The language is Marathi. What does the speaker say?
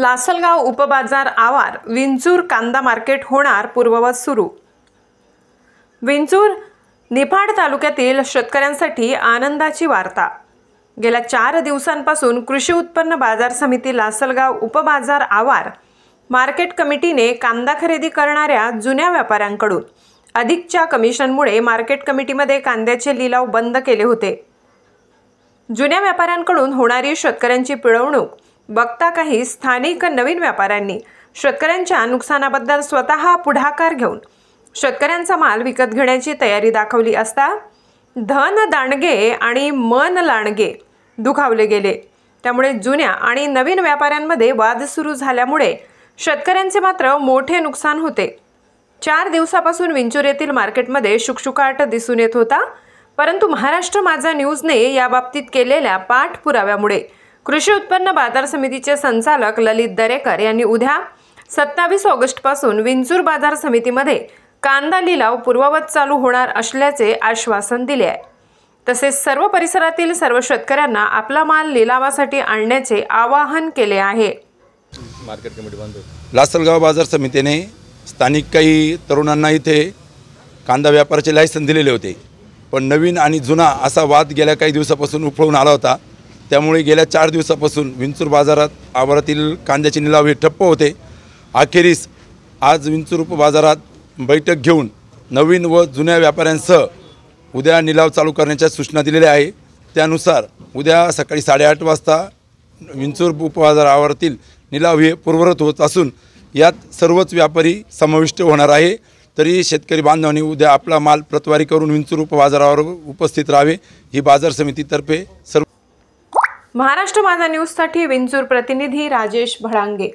लासलगाव उपबाजार आवार विंचूर कांदा मार्केट होणार पूर्ववत सुरू। विंचूर निफाड तालुक्यातील शेतकऱ्यांसाठी आनंदाची वार्ता। गेल्या 4 दिवसांपासून कृषी उत्पन्न बाजार समिती लासलगाव उपबाजार आवार मार्केट कमिटीने कांदा खरेदी करणाऱ्या जुन्या व्यापाऱ्यांकडून अधिकच्या कमिशनमुळे मार्केट कमिटीमध्ये कांद्याचे लिलाव बंद केले होते। जुन्या व्यापाऱ्यांकडून होणारी शेतकऱ्यांची पिळवणूक बघता काही स्थानिक नवीन व्यापाऱ्यांनी शेतकऱ्यांच्या नुकसानाबद्दल स्वतः पुढाकार घेऊन शेतकऱ्यांचा माल विकत घेण्याची तयारी दाखवली असता धन दांडगे आणि मन लांडगे दुखावले गेले। त्यामुळे जुन्या आणि नवीन व्यापाऱ्यांमध्ये वाद सुरू झाल्यामुळे शेतकऱ्यांचे मात्र मोठे नुकसान होते। 4 दिवसापासून विंचूर येथील मार्केटमध्ये शुकशुकाट दिसून येत होता, परंतु महाराष्ट्र माझा न्यूजने याबाबतीत केलेल्या पाठपुराव्यामुळे कृषी उत्पन्न बाजार समितीचे संचालक ललित दरेकर यांनी उद्या 27 ऑगस्ट पासून विंचूर बाजार समितीमध्ये कांदा लिलाव पूर्ववत चालू होणार असल्याचे आश्वासन दिले आहे। तसेच सर्व परिसरातील सर्व शेतकऱ्यांना आपला माल लिलावासाठी आणण्याचे आवाहन केले आहे। मार्केट कमिटी बंद लासलगाव बाजार समितीने स्थानिक काही तरुणांना इथे कांदा व्यापाराचे लायसन दिलेले होते, पण नवीन आणि जुना असा वाद गेल्या काही दिवसापासून उफळून आला होता। त्यामुळे गेल्या 4 दिवसापासून विंचूर आवारातील कांद्याचे निलाव हे ठप्प होते। अखेरीस आज विंचूर उपबाजारात बैठक घेऊन नवीन व जुन्या व्यापाऱ्यांसह उद्या निलाव चालू करण्याच्या सूचना दिलेल्या आहे। त्यानुसार उद्या सकाळी 8:30 वाजता विंचूर उपबाजार आवारातील निलाव हे पूर्ववत होत असून यात सर्वच व्यापारी समाविष्ट होणार आहे। तरी शेतकरी बांधवांनी उद्या आपला माल प्रतवारी करून विंचूर उपबाजारावर उपस्थित राहावे ही बाजार समितीतर्फे सर्व महाराष्ट्र माझा न्यूजसाठी विंचूर प्रतिनिधी राजेश भडांगे।